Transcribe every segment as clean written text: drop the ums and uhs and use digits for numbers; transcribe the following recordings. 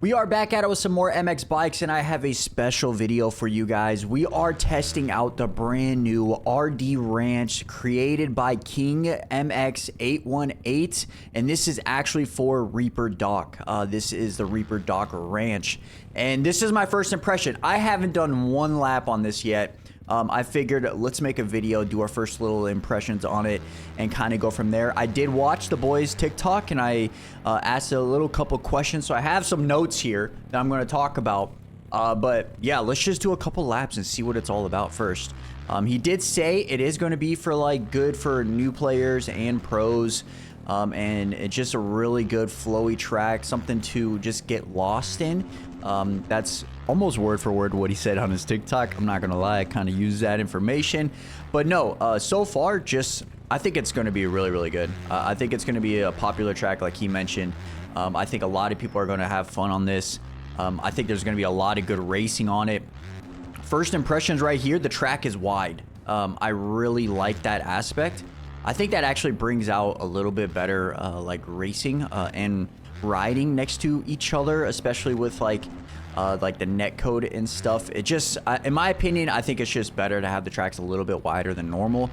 We are back at it with some more MX bikes, and I have a special video for you guys. We are testing out the brand new RD Ranch created by King MX818, and this is actually for Reaper Dock. This is the Reaper Dock Ranch, and this is my first impression. I haven't done one lap on this yet. I figured let's make a video, do our first little impressions on it, and kind of go from there. I did watch the boys' TikTok, and I asked a little couple questions, so I have some notes here that I'm going to talk about. But yeah, let's just do a couple laps and see what it's all about first. He did say it is going to be for like good for new players and pros. And it's just a really good flowy track, something to just get lost in. That's almost word for word what he said on his TikTok. I'm not gonna lie, I kind of use that information, but no, so far, I think it's gonna be really good. I think it's gonna be a popular track like he mentioned. I think a lot of people are gonna have fun on this. I think there's gonna be a lot of good racing on it. First impressions right here, the track is wide. I really like that aspect. I think that actually brings out a little bit better like racing and riding next to each other, especially with like the net code and stuff. It just, in my opinion, I think it's just better to have the tracks a little bit wider than normal.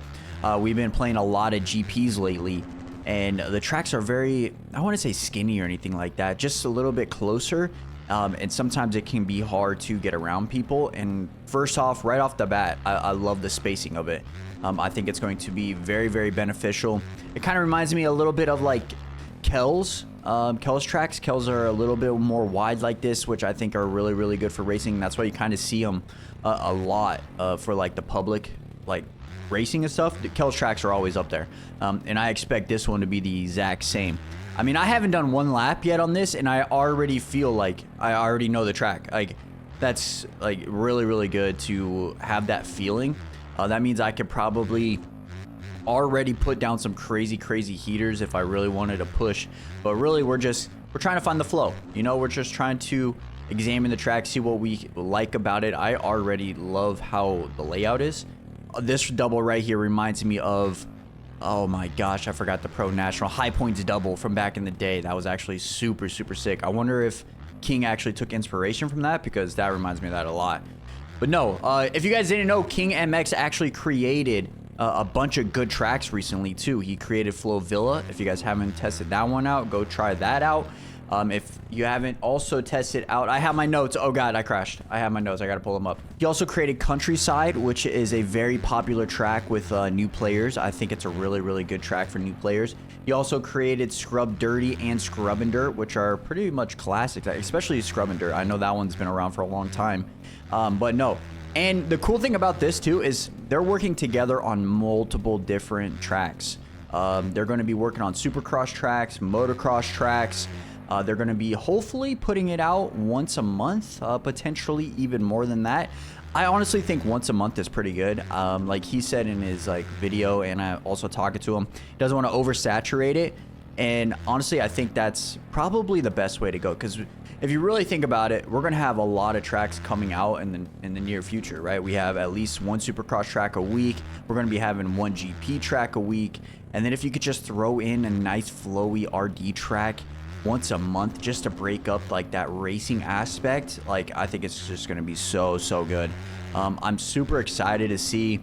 We've been playing a lot of GPs lately, and the tracks are very, I want to say skinny or anything like that, just a little bit closer. And sometimes it can be hard to get around people. And first off, right off the bat, I love the spacing of it. I think it's going to be very beneficial. It kind of reminds me a little bit of like Kel's tracks. Kel's are a little bit more wide like this, which I think are really good for racing. That's why you kind of see them a lot for like the public, like racing and stuff. The Kel's tracks are always up there. And I expect this one to be the exact same. I mean, I haven't done one lap yet on this, and I already feel like I already know the track. Like, that's like really good to have that feeling. That means I could probably already put down some crazy heaters if I really wanted to push. But really, we're trying to find the flow. You know, we're just trying to examine the track, see what we like about it. I already love how the layout is. This double right here reminds me of, oh my gosh, I forgot the Pro National High Points double from back in the day. That was actually super sick. I wonder if King actually took inspiration from that, because that reminds me of that a lot. But no, if you guys didn't know, King MX actually created a bunch of good tracks recently too. He created Flow Villa. If you guys haven't tested that one out, go try that out. If you haven't also tested out, I have my notes. Oh god, I crashed. I have my notes. I gotta pull them up. He also created Countryside, which is a very popular track with new players. I think it's a really good track for new players. He also created Scrub Dirty and Scrub and Dirt, which are pretty much classics, especially Scrub and Dirt. I know that one's been around for a long time. But no. And the cool thing about this too is they're working together on multiple different tracks. They're going to be working on supercross tracks, motocross tracks. They're going to be hopefully putting it out once a month, potentially even more than that. I honestly think once a month is pretty good. Like he said in his like video, and I also talking to him, he doesn't want to oversaturate it. And honestly, I think that's probably the best way to go, because if you really think about it, we're going to have a lot of tracks coming out in the near future, right? We have at least one supercross track a week. We're going to be having one GP track a week. And then if you could just throw in a nice flowy RD track once a month just to break up like that racing aspect, like I think it's just going to be so good. I'm super excited to see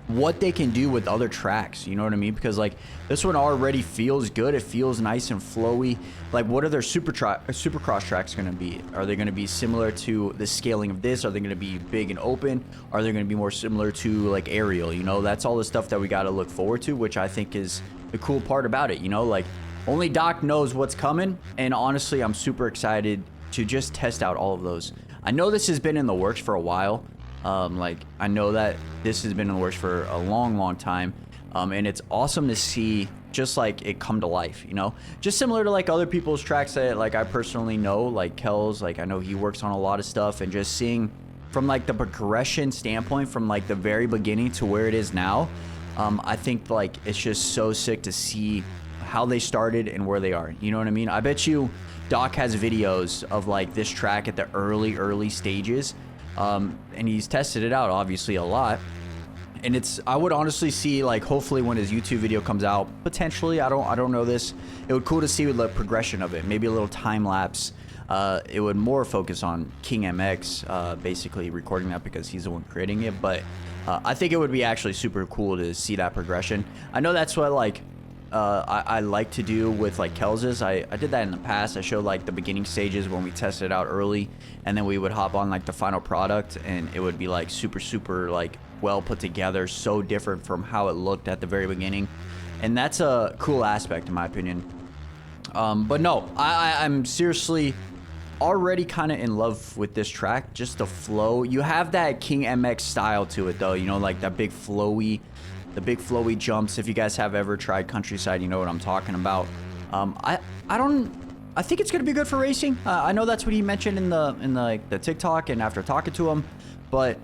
what they can do with other tracks, you know what I mean? Because like this one already feels good. It feels nice and flowy. Like, what are their supercross tracks going to be? Are they going to be similar to the scaling of this? Are they going to be big and open? Are they going to be more similar to like aerial? You know, that's all the stuff that we got to look forward to, which I think is the cool part about it. You know, like only Doc knows what's coming, and honestly, I'm super excited to just test out all of those. I know this has been in the works for a while. Like I know that this has been in the works for a long time, and it's awesome to see just like it come to life, you know, just similar to like other people's tracks that like I personally know, like Kel's, like I know he works on a lot of stuff, and just seeing from like the progression standpoint from like the very beginning to where it is now, I think like it's just so sick to see how they started and where they are, you know what I mean? I bet you Doc has videos of like this track at the early stages. And he's tested it out obviously a lot, and I would honestly see like hopefully when his YouTube video comes out, potentially, I don't know this, it would be cool to see the progression of it, maybe a little time lapse It would more focus on King MX, basically recording that because he's the one creating it. But I think it would be actually super cool to see that progression. I know that's what like I like to do with like Kels's. I did that in the past. I showed like the beginning stages when we tested it out early, and then we would hop on like the final product, and it would be like super like well put together, so different from how it looked at the very beginning. And that's a cool aspect in my opinion. But no, I'm seriously already kind of in love with this track. Just the flow. You have that King MX style to it though, you know, like that big flowy, the big flowy jumps. If you guys have ever tried Countryside, you know what I'm talking about. I think it's gonna be good for racing. I know that's what he mentioned in the TikTok and after talking to him, but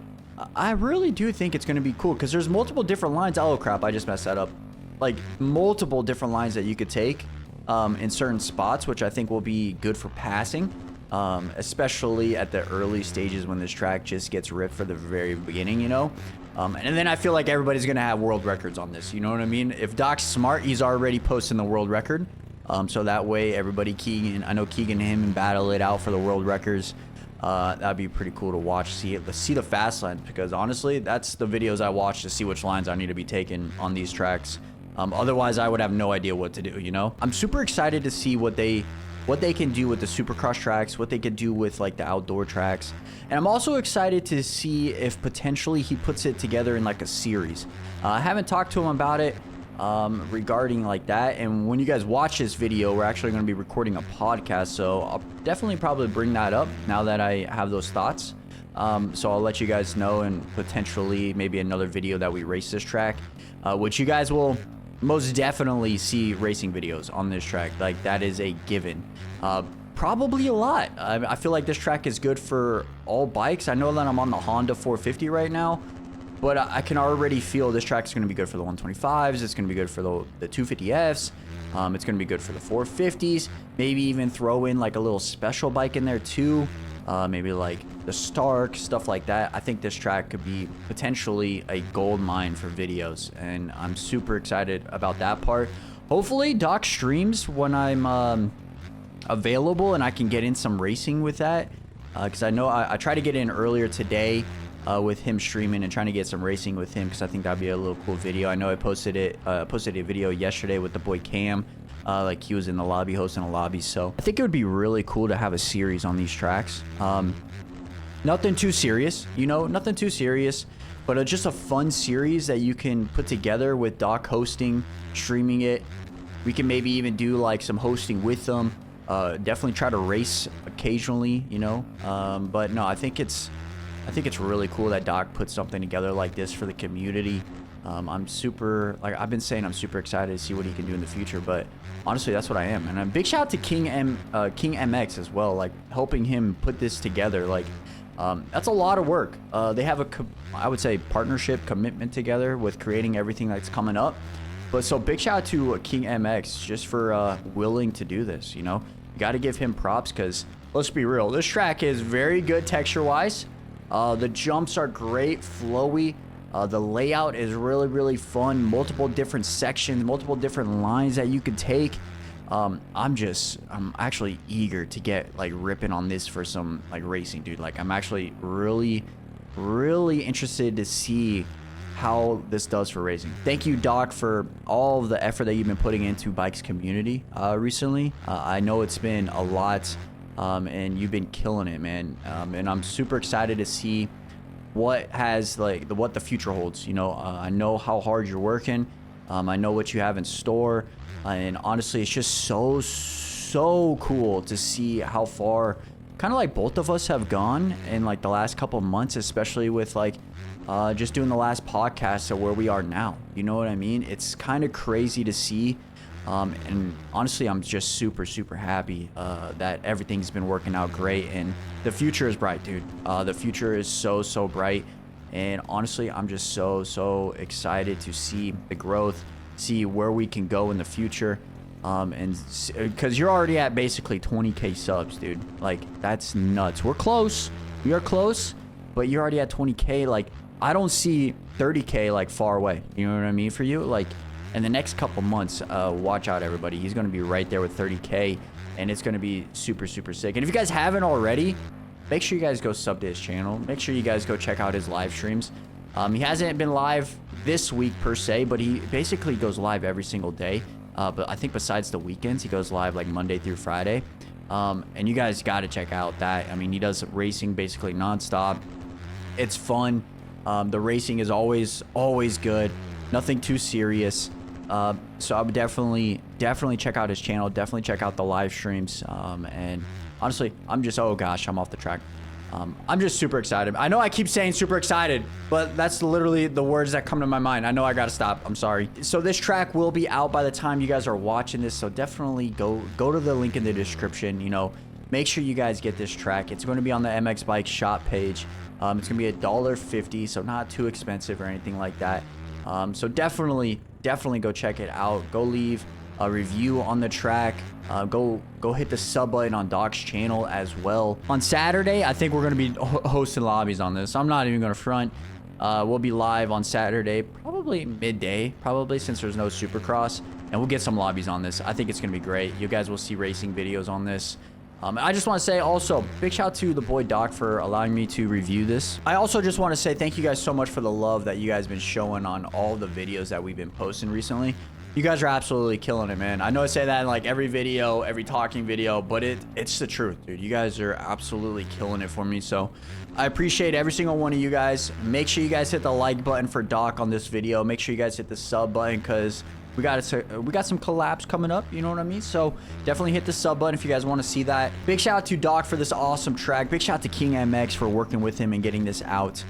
I really do think it's gonna be cool because there's multiple different lines. Oh crap, I just messed that up. Like multiple different lines that you could take in certain spots, which I think will be good for passing, especially at the early stages when this track just gets ripped for the very beginning, you know. And then I feel like everybody's gonna have world records on this, you know what I mean? If Doc's smart, he's already posting the world record, so that way everybody, Keegan, I know Keegan and him battle it out for the world records. That'd be pretty cool to watch, see the fast lines, because honestly that's the videos I watch to see which lines I need to be taking on these tracks. Otherwise I would have no idea what to do, you know. I'm super excited to see what they can do with the supercross tracks, what they could do with like the outdoor tracks. And I'm also excited to see if potentially he puts it together in like a series. I haven't talked to him about it regarding like that. And when you guys watch this video, we're actually going to be recording a podcast. So I'll definitely probably bring that up now that I have those thoughts. So I'll let you guys know, and potentially maybe another video that we race this track, which you guys will most definitely see racing videos on this track. Like that is a given. Probably a lot. I feel like this track is good for all bikes. I know that I'm on the Honda 450 right now, but I can already feel this track is going to be good for the 125s. It's going to be good for the 250Fs. It's going to be good for the 450s. Maybe even throw in like a little special bike in there too. Maybe like the Stark, stuff like that. I think this track could be potentially a gold mine for videos, and I'm super excited about that part. Hopefully Doc streams when I'm available and I can get in some racing with that, because I know I tried to get in earlier today with him streaming and trying to get some racing with him, because I think that'd be a little cool video. I know I posted a video yesterday with the boy Cam. Like he was in the lobby hosting a lobby, so I think it would be really cool to have a series on these tracks. Nothing too serious, you know, nothing too serious, but just a fun series that you can put together with Doc hosting, streaming it. We can maybe even do like some hosting with them. Definitely try to race occasionally, you know. But no, I think it's really cool that Doc put something together like this for the community. I'm super, like I've been saying, I'm super excited to see what he can do in the future, but honestly that's what I am. And a big shout out to King MX as well, like helping him put this together. Like that's a lot of work. They have I would say partnership commitment together with creating everything that's coming up. But so big shout out to King MX just for willing to do this, you know. You got to give him props, because let's be real, this track is very good texture wise. The jumps are great, flowy. The layout is really fun. Multiple different sections, multiple different lines that you could take. I'm actually eager to get like ripping on this for some like racing, dude. Like I'm actually really interested to see how this does for racing. Thank you, Doc, for all of the effort that you've been putting into bikes community recently. I know it's been a lot, and you've been killing it, man. And I'm super excited to see what the future holds. You know, I know how hard you're working. I know what you have in store, and honestly it's just so cool to see how far kind of like both of us have gone in like the last couple months, especially with like just doing the last podcast to where we are now. You know what I mean? It's kind of crazy to see. And honestly, I'm just super happy that everything's been working out great, and the future is bright, dude. The future is so bright, and honestly, I'm just so excited to see the growth, see where we can go in the future, and because you're already at basically 20K subs, dude. Like that's nuts. We're close. We are close, but you're already at 20K. Like I don't see 30K like far away. You know what I mean? For you, like. In the next couple months, watch out, everybody. He's going to be right there with 30K. and it's going to be super, super sick. And if you guys haven't already, make sure you guys go sub to his channel. Make sure you guys go check out his live streams. He hasn't been live this week per se, but he basically goes live every single day. But I think besides the weekends, he goes live like Monday through Friday. And you guys got to check out that. I mean, he does racing basically nonstop. It's fun. The racing is always good. Nothing too serious. So I would definitely check out his channel. Definitely check out the live streams. And honestly, I'm just, oh gosh, I'm off the track. I'm just super excited. I know I keep saying super excited, but that's literally the words that come to my mind. I know I gotta stop. I'm sorry. So this track will be out by the time you guys are watching this. So definitely go to the link in the description. You know, make sure you guys get this track. It's going to be on the MX Bike shop page. It's going to be $1.50, so not too expensive or anything like that. So definitely go check it out. Go leave a review on the track. Go hit the sub button on Doc's channel as well. On Saturday, I think we're going to be hosting lobbies on this. I'm not even going to front. We'll be live on Saturday, probably midday, since there's no Supercross. And we'll get some lobbies on this. I think it's going to be great. You guys will see racing videos on this. I just want to say also, big shout out to the boy Doc for allowing me to review this. I also just want to say thank you guys so much for the love that you guys been showing on all the videos that we've been posting recently. You guys are absolutely killing it, man. I know I say that in like every video, every talking video, but it's the truth, dude. You guys are absolutely killing it for me. So I appreciate every single one of you guys. Make sure you guys hit the like button for Doc on this video. Make sure you guys hit the sub button because we got some collabs coming up, you know what I mean? So definitely hit the sub button if you guys want to see that. Big shout out to Doc for this awesome track. Big shout out to King MX for working with him and getting this out.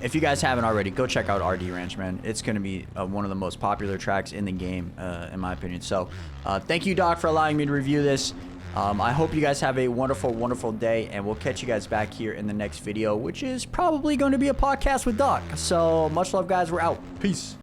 If you guys haven't already, go check out RD Ranch, man. It's going to be one of the most popular tracks in the game, in my opinion. So thank you, Doc, for allowing me to review this. I hope you guys have a wonderful, wonderful day, and we'll catch you guys back here in the next video, which is probably going to be a podcast with Doc. So much love, guys. We're out. Peace.